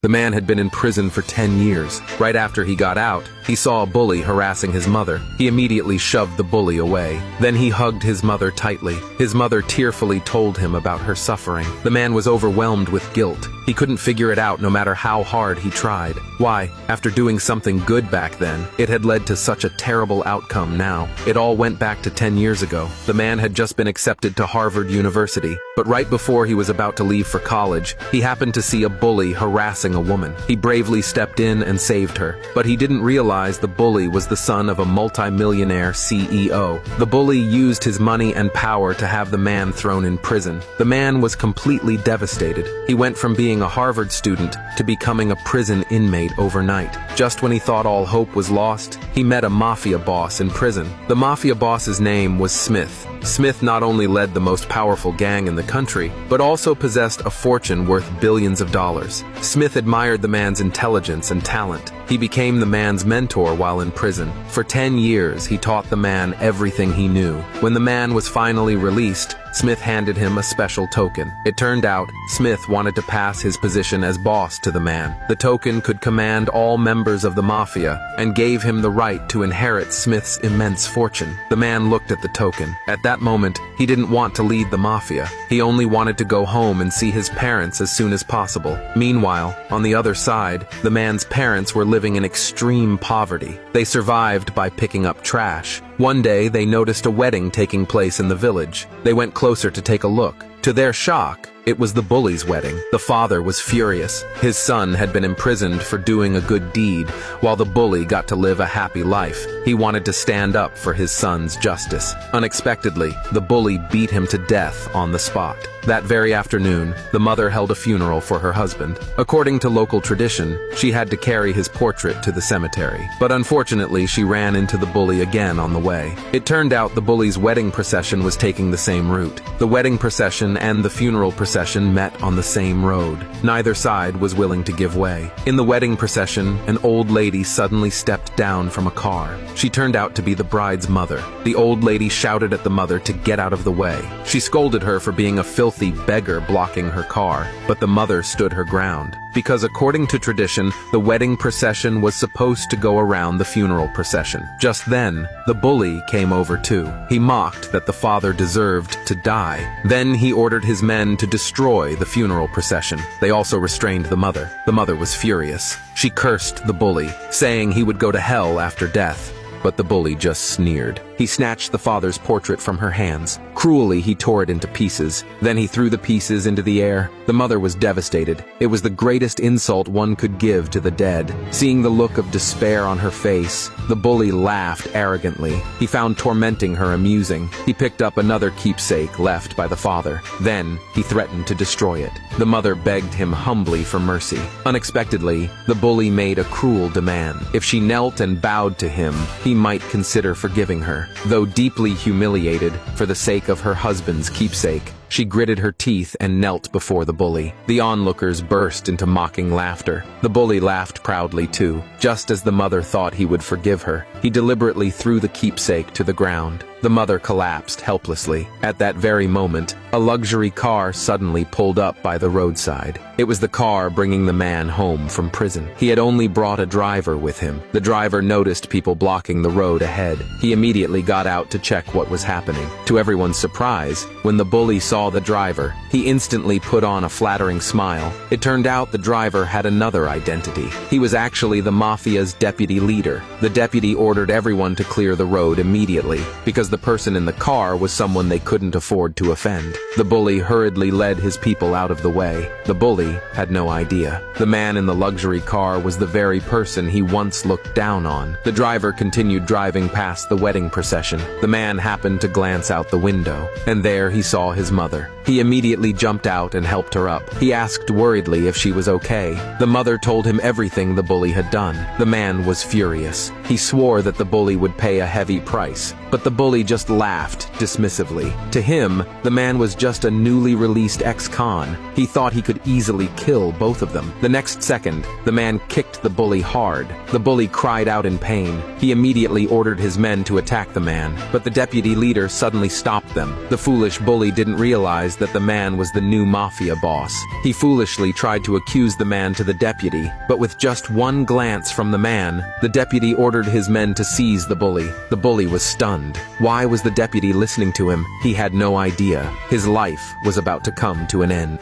The man had been in prison for 10 years. Right after he got out, he saw a bully harassing his mother. He immediately shoved the bully away. Then he hugged his mother tightly. His mother tearfully told him about her suffering. The man was overwhelmed with guilt. He couldn't figure it out no matter how hard he tried. Why, after doing something good back then, it had led to such a terrible outcome now. It all went back to 10 years ago. The man had just been accepted to Harvard University, but right before he was about to leave for college, he happened to see a bully harassing a woman. He bravely stepped in and saved her, but he didn't realize the bully was the son of a multi-millionaire CEO. The bully used his money and power to have the man thrown in prison. The man was completely devastated. He went from being a Harvard student to becoming a prison inmate overnight. Just when he thought all hope was lost, he met a Mafia boss in prison. The Mafia boss's name was Smith. Smith not only led the most powerful gang in the country, but also possessed a fortune worth billions of dollars. Smith admired the man's intelligence and talent. He became the man's mentor while in prison. For 10 years, he taught the man everything he knew. When the man was finally released, Smith handed him a special token. It turned out, Smith wanted to pass his position as boss to the man. The token could command all members of the Mafia and gave him the right to inherit Smith's immense fortune. The man looked at the token. At that moment, he didn't want to lead the Mafia. He only wanted to go home and see his parents as soon as possible. Meanwhile, on the other side, the man's parents were living in extreme poverty. They survived by picking up trash. One day, they noticed a wedding taking place in the village. They went closer to take a look. To their shock, it was the bully's wedding. The father was furious. His son had been imprisoned for doing a good deed, while the bully got to live a happy life. He wanted to stand up for his son's justice. Unexpectedly, the bully beat him to death on the spot. That very afternoon, the mother held a funeral for her husband. According to local tradition, she had to carry his portrait to the cemetery. But unfortunately, she ran into the bully again on the way. It turned out the bully's wedding procession was taking the same route. The wedding procession and the funeral procession met on the same road. Neither side was willing to give way. In the wedding procession, an old lady suddenly stepped down from a car. She turned out to be the bride's mother. The old lady shouted at the mother to get out of the way. She scolded her for being a filthy beggar blocking her car, but the mother stood her ground. Because according to tradition, the wedding procession was supposed to go around the funeral procession. Just then, the bully came over too. He mocked that the father deserved to die. Then he ordered his men to destroy the funeral procession. They also restrained the mother. The mother was furious. She cursed the bully, saying he would go to hell after death. But the bully just sneered. He snatched the father's portrait from her hands. Cruelly, he tore it into pieces. Then he threw the pieces into the air. The mother was devastated. It was the greatest insult one could give to the dead. Seeing the look of despair on her face, the bully laughed arrogantly. He found tormenting her amusing. He picked up another keepsake left by the father. Then, he threatened to destroy it. The mother begged him humbly for mercy. Unexpectedly, the bully made a cruel demand. If she knelt and bowed to him, he might consider forgiving her. Though deeply humiliated for the sake of her husband's keepsake, she gritted her teeth and knelt before the bully. The onlookers burst into mocking laughter. The bully laughed proudly too. Just as the mother thought he would forgive her, he deliberately threw the keepsake to the ground. The mother collapsed helplessly. At that very moment, a luxury car suddenly pulled up by the roadside. It was the car bringing the man home from prison. He had only brought a driver with him. The driver noticed people blocking the road ahead. He immediately got out to check what was happening. To everyone's surprise, when the bully saw the driver, he instantly put on a flattering smile. It turned out the driver had another identity. He was actually the Mafia's deputy leader. The deputy ordered everyone to clear the road immediately, because the person in the car was someone they couldn't afford to offend. The bully hurriedly led his people out of the way. The bully had no idea. The man in the luxury car was the very person he once looked down on. The driver continued driving past the wedding procession. The man happened to glance out the window, and there he saw his mother. He immediately jumped out and helped her up. He asked worriedly if she was okay. The mother told him everything the bully had done. The man was furious. He swore that the bully would pay a heavy price, but the bully bully just laughed dismissively. To him, the man was just a newly released ex-con. He thought he could easily kill both of them. The next second, the man kicked the bully hard. The bully cried out in pain. He immediately ordered his men to attack the man, but the deputy leader suddenly stopped them. The foolish bully didn't realize that the man was the new Mafia boss. He foolishly tried to accuse the man to the deputy, but with just one glance from the man, the deputy ordered his men to seize the bully. The bully was stunned. Why was the deputy listening to him? He had no idea. His life was about to come to an end.